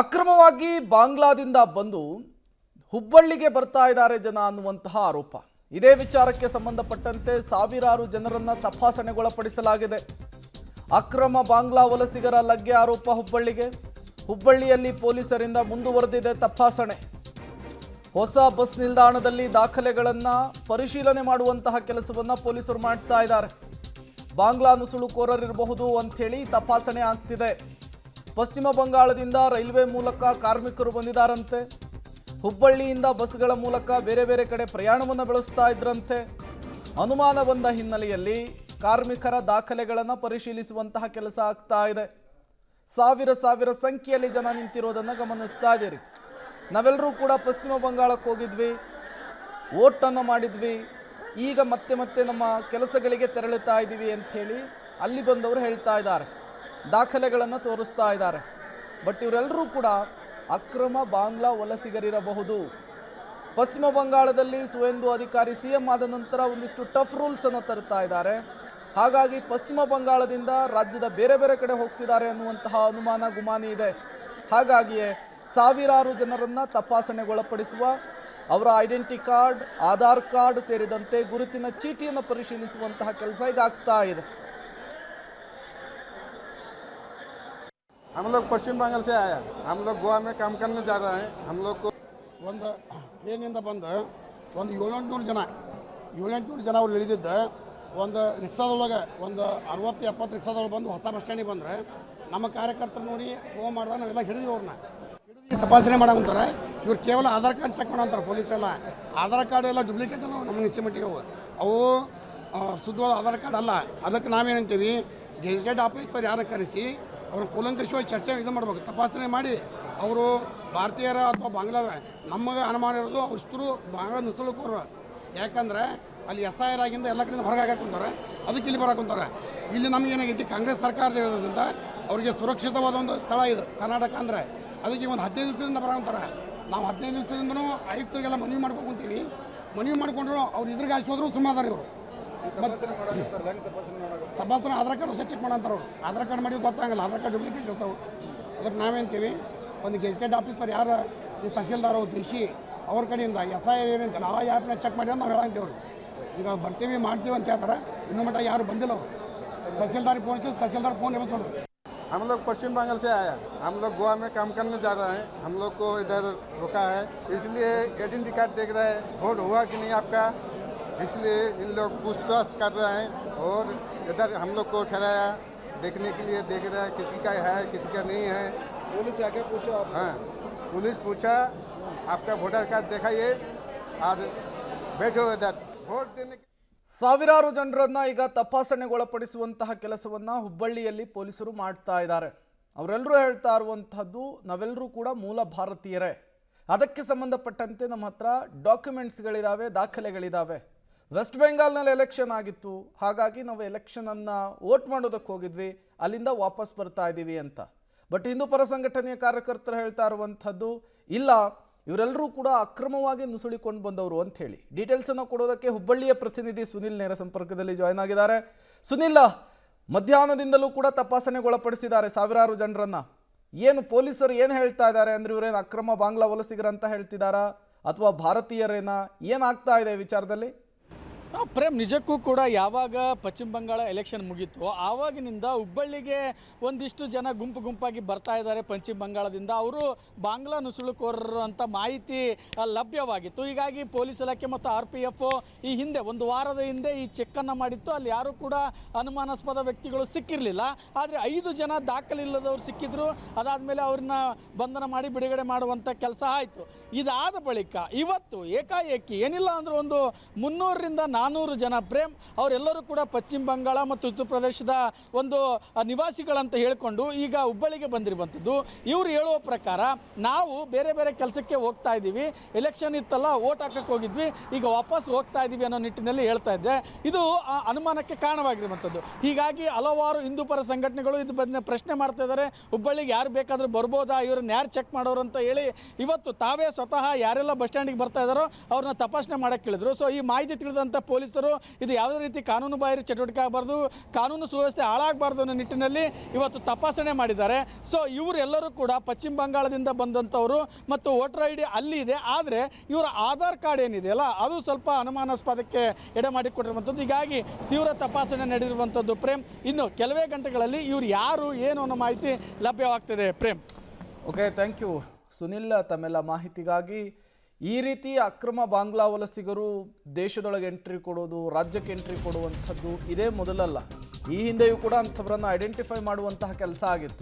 ಅಕ್ರಮವಾಗಿ ಬಾಂಗ್ಲಾದಿಂದ ಬಂದು ಹುಬ್ಬಳ್ಳಿಗೆ ಬರ್ತಾ ಇದ್ದಾರೆ ಜನ ಅನ್ನುವಂತಹ ಆರೋಪ. ಇದೇ ವಿಚಾರಕ್ಕೆ ಸಂಬಂಧಪಟ್ಟಂತೆ ಸಾವಿರಾರು ಜನರನ್ನ ತಪಾಸಣೆಗೊಳಪಡಿಸಲಾಗಿದೆ. ಅಕ್ರಮ ಬಾಂಗ್ಲಾ ವಲಸಿಗರ ಲಗ್ಗೆ ಆರೋಪ ಹುಬ್ಬಳ್ಳಿಯಲ್ಲಿ ಪೊಲೀಸರಿಂದ ಮುಂದುವರೆದಿದೆ ತಪಾಸಣೆ. ಹೊಸ ಬಸ್ ನಿಲ್ದಾಣದಲ್ಲಿ ದಾಖಲೆಗಳನ್ನು ಪರಿಶೀಲನೆ ಮಾಡುವಂತಹ ಕೆಲಸವನ್ನ ಪೊಲೀಸರು ಮಾಡ್ತಾ ಇದ್ದಾರೆ. ಬಾಂಗ್ಲಾ ನುಸುಳುಕೋರರಿರಬಹುದು ಅಂಥೇಳಿ ತಪಾಸಣೆ ಆಗ್ತಿದೆ. ಪಶ್ಚಿಮ ಬಂಗಾಳದಿಂದ ರೈಲ್ವೆ ಮೂಲಕ ಕಾರ್ಮಿಕರು ಬಂದಿದ್ದಾರಂತೆ. ಹುಬ್ಬಳ್ಳಿಯಿಂದ ಬಸ್ಗಳ ಮೂಲಕ ಬೇರೆ ಬೇರೆ ಕಡೆ ಪ್ರಯಾಣವನ್ನು ಬೆಳೆಸ್ತಾ ಇದ್ರಂತೆ. ಅನುಮಾನ ಬಂದ ಹಿನ್ನೆಲೆಯಲ್ಲಿ ಕಾರ್ಮಿಕರ ದಾಖಲೆಗಳನ್ನು ಪರಿಶೀಲಿಸುವಂತಹ ಕೆಲಸ ಆಗ್ತಾ ಇದೆ. ಸಾವಿರ ಸಂಖ್ಯೆಯಲ್ಲಿ ಜನ ನಿಂತಿರೋದನ್ನು ಗಮನಿಸ್ತಾ ಇದ್ದೀರಿ. ನಾವೆಲ್ಲರೂ ಕೂಡ ಪಶ್ಚಿಮ ಬಂಗಾಳಕ್ಕೆ ಹೋಗಿದ್ವಿ, ವೋಟನ್ನು ಮಾಡಿದ್ವಿ, ಈಗ ಮತ್ತೆ ನಮ್ಮ ಕೆಲಸಗಳಿಗೆ ತೆರಳುತ್ತಾ ಇದ್ದೀವಿ ಅಂಥೇಳಿ ಅಲ್ಲಿ ಬಂದವರು ಹೇಳ್ತಾ ಇದ್ದಾರೆ, ದಾಖಲೆಗಳನ್ನು ತೋರಿಸ್ತಾ ಇದ್ದಾರೆ. ಬಟ್ ಇವರೆಲ್ಲರೂ ಕೂಡ ಅಕ್ರಮ ಬಾಂಗ್ಲಾ ವಲಸಿಗರಿರಬಹುದು. ಪಶ್ಚಿಮ ಬಂಗಾಳದಲ್ಲಿ ಸುವೇಂದು ಅಧಿಕಾರಿ ಸಿಎಂ ಆದ ನಂತರ ಒಂದಿಷ್ಟು ಟಫ್ ರೂಲ್ಸನ್ನು ತರ್ತಾ ಇದ್ದಾರೆ. ಹಾಗಾಗಿ ಪಶ್ಚಿಮ ಬಂಗಾಳದಿಂದ ರಾಜ್ಯದ ಬೇರೆ ಬೇರೆ ಕಡೆ ಹೋಗ್ತಿದ್ದಾರೆ ಅನ್ನುವಂತಹ ಅನುಮಾನ ಗುಮಾನಿ ಇದೆ. ಹಾಗಾಗಿಯೇ ಸಾವಿರಾರು ಜನರನ್ನು ತಪಾಸಣೆಗೊಳಪಡಿಸುವ, ಅವರ ಐಡೆಂಟಿ ಕಾರ್ಡ್, ಆಧಾರ್ ಕಾರ್ಡ್ ಸೇರಿದಂತೆ ಗುರುತಿನ ಚೀಟಿಯನ್ನು ಪರಿಶೀಲಿಸುವಂತಹ ಕೆಲಸ ಈಗ ಆಗ್ತಾ ಇದೆ. हम लोग पश्चिम बंगाल से आया, हम लोग गोवा में काम करने जा रहे हैं. हम लोग को ಒಂದು ಟ್ರೈನಿಂದ ಬಂದು ಒಂದು 700 ಜನ ಅವ್ರು ಇಳಿದಿದ್ದ ಒಂದು ರಿಕ್ಷಾದೊಳಗೆ ಒಂದು 60-70 ರಿಕ್ಷಾದೊಳಗೆ ಬಂದು ಹೊಸ ಬಸ್ ಸ್ಟ್ಯಾಂಡಿಗೆ ಬಂದರೆ ನಮ್ಮ ಕಾರ್ಯಕರ್ತರು ನೋಡಿ ಫೋನ್ ಮಾಡಿದಾಗ ನಾವೆಲ್ಲ ಹಿಡಿದು ಅವ್ರನ್ನ ತಪಾಸಣೆ ಮಾಡಂತಾರೆ. ಇವ್ರು ಕೇವಲ ಆಧಾರ್ ಕಾರ್ಡ್ ಚೆಕ್ ಮಾಡೋಂತಾರೆ ಪೊಲೀಸರೆಲ್ಲ. ಆಧಾರ್ ಕಾರ್ಡ್ ಎಲ್ಲ ಡುಪ್ಲಿಕೇಟ್ ಅದಾವೆ ನಮ್ಮ ನಿಶ್ಚಿಮಟ್ಟಿಗೆ. ಅವು ಶುದ್ಧವಾದ ಆಧಾರ್ ಕಾರ್ಡ್ ಅಲ್ಲ. ಅದಕ್ಕೆ ನಾವೇನಂತೀವಿ, ಗೆಜೆಟೆಡ್ ಆಫೀಸರ್ ಯಾರನ್ನ ಕರೆಸಿ ಅವ್ರನ್ನ ಕೂಲಂಕಷವಾಗಿ ಚರ್ಚೆ ಮಾಡಬೇಕು, ತಪಾಸಣೆ ಮಾಡಿ ಅವರು ಭಾರತೀಯರ ಅಥವಾ ಬಾಂಗ್ಲಾ. ನಮಗೆ ಅನುಮಾನ ಇರೋದು ಅವ್ರಿಷ್ಟರು ಬಾಂಗ್ಲಾ ನುಸುಳುಕೋರು. ಯಾಕಂದರೆ ಅಲ್ಲಿ SIR ಆಗಿಂದ ಎಲ್ಲ ಕಡೆಯಿಂದ ಹೊರಗೆ ಹಾಕೊಂತಾರೆ, ಅದಕ್ಕೆ ಇಲ್ಲಿ ಬರಾಕೊಂತಾರೆ. ಇಲ್ಲಿ ನಮಗೇನಾಗೈತಿ, ಕಾಂಗ್ರೆಸ್ ಸರ್ಕಾರದ ಇರೋದ್ರಿಂದ ಅವರಿಗೆ ಸುರಕ್ಷಿತವಾದ ಒಂದು ಸ್ಥಳ ಇದು ಕರ್ನಾಟಕ. ಅಂದರೆ ಅದಕ್ಕೆ ಒಂದು 15 ದಿವಸದಿಂದ ಬರಾಕೊಂತಾರೆ. ನಾವು 15 ದಿವಸದಿಂದನೂ ಆಯುಕ್ತರಿಗೆಲ್ಲ ಮನವಿ ಮಾಡ್ಕೊತೀವಿ. ಮನವಿ ಮಾಡಿಕೊಂಡ್ರು ಅವ್ರು ಇದ್ರಿಗೆ ಹಾಕಿಸೋದ್ರು ಸುಮಾರು ಇವರು ತಪಾಸಣೆ ಆಧಾರ್ ಕಾರ್ಡ್ ಹೊಸ ಚೆಕ್ ಮಾಡಂತಾರೆ. ಅವರು ಆಧಾರ್ ಕಾರ್ಡ್ ಮಾಡಿ ಗೊತ್ತಾಗಲ್ಲ, ಆಧಾರ್ ಕಾರ್ಡ್ ಡುಪ್ಲಿಕೇಟ್ ಇರ್ತಾವೆ. ಅದಕ್ಕೆ ನಾವೇಂತೀವಿ, ಒಂದು ಗೆಜೆಟೆಡ್ ಆಫೀಸರ್ ಯಾರು ಈ ತಹಸೀಲ್ದಾರ್ ದೇಶಿ ಅವ್ರ ಕಡೆಯಿಂದ SIR ಏನಂತಲ್ಲ ಆ ಆ್ಯಪ್ನ ಚೆಕ್ ಮಾಡಿ ಅಂತ ನಾವು ಹೇಳಂತೀವಿ. ಈಗ ಬರ್ತೀವಿ ಮಾಡ್ತೀವಿ ಅಂತ ಹೇಳ್ತಾರೆ. ಇನ್ನೂ ಮಟ್ಟ ಯಾರು ಬಂದಿಲ್ಲ. ಅವರು ತಹಸೀಲ್ದಾರ್ ಫೋನ್ ಹಚ್ಚಿ ತಹಸೀಲ್ದಾರ್ ಫೋನ್ ಎಬ್ಬಿಸೋದು. हम लोग पश्चिम बंगाल से आया, हम लोग गोवा में काम करने जा रहे हैं. हम लोग को इधर रोका है, इसलिए आइडेंटी कार्ड देख रहे हैं, वोट हुआ कि नहीं आपका, इसलिए इन लोग पूछताछ कर रहे हैं. और इधर हम लोग को ठहराया देखने के लिए, देख रहे हैं किसी का है किसी का नहीं है. पुलिस आके पूछा, हाँ पुलिस पूछा आपका वोटर कार्ड दिखाइए और बैठो इधर वोट देने. ಸಾವಿರಾರು ಜನರನ್ನ ಈಗ ತಪಾಸಣೆಗೊಳಪಡಿಸುವಂತಹ ಕೆಲಸವನ್ನ ಹುಬ್ಬಳ್ಳಿಯಲ್ಲಿ ಪೊಲೀಸರು ಮಾಡ್ತಾ ಇದ್ದಾರೆ. ಅವರೆಲ್ಲರೂ ಹೇಳ್ತಾ ಇರುವಂತಹದ್ದು, ನಾವೆಲ್ಲರೂ ಕೂಡ ಮೂಲ ಭಾರತೀಯರೇ, ಅದಕ್ಕೆ ಸಂಬಂಧಪಟ್ಟಂತೆ ನಮ್ಮ ಹತ್ರ ಡಾಕ್ಯುಮೆಂಟ್ಸ್ಗಳಿದ್ದಾವೆ, ದಾಖಲೆಗಳಿದ್ದಾವೆ. ವೆಸ್ಟ್ ಬೆಂಗಾಲ್ನಲ್ಲಿ ಎಲೆಕ್ಷನ್ ಆಗಿತ್ತು, ಹಾಗಾಗಿ ನಾವು ಎಲೆಕ್ಷನನ್ನು ವೋಟ್ ಮಾಡೋದಕ್ಕೆ ಹೋಗಿದ್ವಿ, ಅಲ್ಲಿಂದ ವಾಪಸ್ ಬರ್ತಾ ಇದ್ದೀವಿ ಅಂತ. ಬಟ್ ಹಿಂದೂ ಪರ ಸಂಘಟನೆಯ ಕಾರ್ಯಕರ್ತರು ಹೇಳ್ತಾ ಇರುವಂಥದ್ದು, ಇಲ್ಲ ಇವರೆಲ್ಲರೂ ಕೂಡ ಅಕ್ರಮವಾಗಿ ನುಸುಳಿಕೊಂಡು ಬಂದವರು ಅಂತ ಹೇಳಿ. ಡೀಟೇಲ್ಸನ್ನು ಕೊಡೋದಕ್ಕೆ ಹುಬ್ಬಳ್ಳಿಯ ಪ್ರತಿನಿಧಿ ಸುನಿಲ್ ನೇರ ಸಂಪರ್ಕದಲ್ಲಿ ಜಾಯ್ನ್ ಆಗಿದ್ದಾರೆ. ಸುನಿಲ್, ಮಧ್ಯಾಹ್ನದಿಂದಲೂ ಕೂಡ ತಪಾಸಣೆಗೊಳಪಡಿಸಿದ್ದಾರೆ ಸಾವಿರಾರು ಜನರನ್ನ. ಏನು ಪೊಲೀಸರು ಏನು ಹೇಳ್ತಾ ಇದ್ದಾರೆ ಅಂದರೆ, ಇವರೇನು ಅಕ್ರಮ ಬಾಂಗ್ಲಾ ವಲಸಿಗರಂತ ಹೇಳ್ತಿದ್ದಾರಾ ಅಥವಾ ಭಾರತೀಯರೇನಾ, ಏನಾಗ್ತಾ ಇದೆ ವಿಚಾರದಲ್ಲಿ? ಪ್ರೇಮ್, ನಿಜಕ್ಕೂ ಕೂಡ ಯಾವಾಗ ಪಶ್ಚಿಮ ಬಂಗಾಳ ಎಲೆಕ್ಷನ್ ಮುಗೀತು ಆವಾಗಿನಿಂದ ಹುಬ್ಬಳ್ಳಿಗೆ ಒಂದಿಷ್ಟು ಜನ ಗುಂಪಾಗಿ ಬರ್ತಾ ಇದ್ದಾರೆ ಪಶ್ಚಿಮ ಬಂಗಾಳದಿಂದ. ಅವರು ಬಾಂಗ್ಲಾ ನುಸುಳುಕೋರರು ಅಂತ ಮಾಹಿತಿ ಲಭ್ಯವಾಗಿತ್ತು. ಹೀಗಾಗಿ ಪೊಲೀಸ್ ಇಲಾಖೆ ಮತ್ತು RPF ಈ ಹಿಂದೆ ಒಂದು ವಾರದ ಹಿಂದೆ ಈ ಚೆಕ್ಕನ್ನು ಮಾಡಿತ್ತು. ಅಲ್ಲಿ ಯಾರೂ ಕೂಡ ಅನುಮಾನಾಸ್ಪದ ವ್ಯಕ್ತಿಗಳು ಸಿಕ್ಕಿರಲಿಲ್ಲ. ಆದರೆ 5 ಜನ ದಾಖಲಿಲ್ಲದವ್ರು ಸಿಕ್ಕಿದ್ರು. ಅದಾದಮೇಲೆ ಅವ್ರನ್ನ ಬಂಧನ ಮಾಡಿ ಬಿಡುಗಡೆ ಮಾಡುವಂಥ ಕೆಲಸ ಆಯಿತು. ಇದಾದ ಬಳಿಕ ಇವತ್ತು ಏಕಾಏಕಿ ಏನಿಲ್ಲ ಅಂದ್ರೆ ಒಂದು 300ರಿಂದ 400 ಜನ ಪ್ರೇಮ್ ಅವರೆಲ್ಲರೂ ಕೂಡ ಪಶ್ಚಿಮ ಬಂಗಾಳ ಮತ್ತು ಉತ್ತರ ಪ್ರದೇಶದ ಒಂದು ನಿವಾಸಿಗಳಂತ ಹೇಳಿಕೊಂಡು ಈಗ ಹುಬ್ಬಳ್ಳಿಗೆ ಬಂದಿರುವಂಥದ್ದು. ಇವರು ಹೇಳುವ ಪ್ರಕಾರ ನಾವು ಬೇರೆ ಬೇರೆ ಕೆಲಸಕ್ಕೆ ಹೋಗ್ತಾ ಇದ್ದೀವಿ, ಎಲೆಕ್ಷನ್ ಇತ್ತಲ್ಲ ವೋಟ್ ಹಾಕಕ್ಕೆ ಹೋಗಿದ್ವಿ, ಈಗ ವಾಪಸ್ ಹೋಗ್ತಾ ಇದ್ದೀವಿ ಅನ್ನೋ ನಿಟ್ಟಿನಲ್ಲಿ ಹೇಳ್ತಾ ಇದ್ದೆ. ಇದು ಅನುಮಾನಕ್ಕೆ ಕಾರಣವಾಗಿರುವಂಥದ್ದು. ಹೀಗಾಗಿ ಹಲವಾರು ಹಿಂದೂ ಪರ ಸಂಘಟನೆಗಳು ಇದು ಬಂದ ಪ್ರಶ್ನೆ ಮಾಡ್ತಾ ಇದ್ದಾರೆ, ಹುಬ್ಬಳ್ಳಿಗೆ ಯಾರು ಬೇಕಾದರೂ ಬರ್ಬೋದಾ, ಇವ್ರನ್ನ ಯಾರು ಚೆಕ್ ಮಾಡೋರು ಅಂತ ಹೇಳಿ ಇವತ್ತು ತಾವೇ ಸ್ವತಃ ಯಾರೆಲ್ಲ ಬಸ್ ಸ್ಟ್ಯಾಂಡಿಗೆ ಬರ್ತಾ ಇದ್ದಾರೋ ಅವ್ರನ್ನ ತಪಾಸಣೆ ಮಾಡೋಕ್ಕೆ ಕೇಳಿದ್ರು. ಸೊ ಈ ಮಾಹಿತಿ ತಿಳಿದಂಥ ಪೊಲೀಸರು ಇದು ಯಾವುದೇ ರೀತಿ ಕಾನೂನು ಬಾಹಿರ ಚಟುವಟಿಕೆ ಆಗಬಾರ್ದು, ಕಾನೂನು ಸುವ್ಯವಸ್ಥೆ ಹಾಳಾಗಬಾರ್ದು ಅನ್ನೋ ನಿಟ್ಟಿನಲ್ಲಿ ಇವತ್ತು ತಪಾಸಣೆ ಮಾಡಿದ್ದಾರೆ. ಸೊ ಇವರೆಲ್ಲರೂ ಕೂಡ ಪಶ್ಚಿಮ ಬಂಗಾಳದಿಂದ ಬಂದಂಥವರು ಮತ್ತು ವೋಟರ್ ಐ ಡಿ ಅಲ್ಲಿ ಇದೆ. ಆದರೆ ಇವರ ಆಧಾರ್ ಕಾರ್ಡ್ ಏನಿದೆಯಲ್ಲ ಅದು ಸ್ವಲ್ಪ ಅನುಮಾನಾಸ್ಪದಕ್ಕೆ ಎಡೆ ಮಾಡಿಕೊಟ್ಟಿರುವಂಥದ್ದು. ಹೀಗಾಗಿ ತೀವ್ರ ತಪಾಸಣೆ ನಡೆದಿರುವಂಥದ್ದು ಪ್ರೇಮ್. ಇನ್ನು ಕೆಲವೇ ಗಂಟೆಗಳಲ್ಲಿ ಇವರು ಯಾರು ಏನು ಅನ್ನೋ ಮಾಹಿತಿ ಲಭ್ಯವಾಗ್ತದೆ Prem. Okay, thank you Sunil ತಮ್ಮೆಲ್ಲ ಮಾಹಿತಿಗಾಗಿ. ಈ ರೀತಿ ಅಕ್ರಮ ಬಾಂಗ್ಲಾ ವಲಸಿಗರು ದೇಶದೊಳಗೆ ಎಂಟ್ರಿ ಕೊಡೋದು, ರಾಜ್ಯಕ್ಕೆ ಎಂಟ್ರಿ ಕೊಡುವಂಥದ್ದು ಇದೇ ಮೊದಲಲ್ಲ. ಈ ಹಿಂದೆಯೂ ಕೂಡ ಅಂಥವ್ರನ್ನು ಐಡೆಂಟಿಫೈ ಮಾಡುವಂತಹ ಕೆಲಸ ಆಗಿತ್ತು.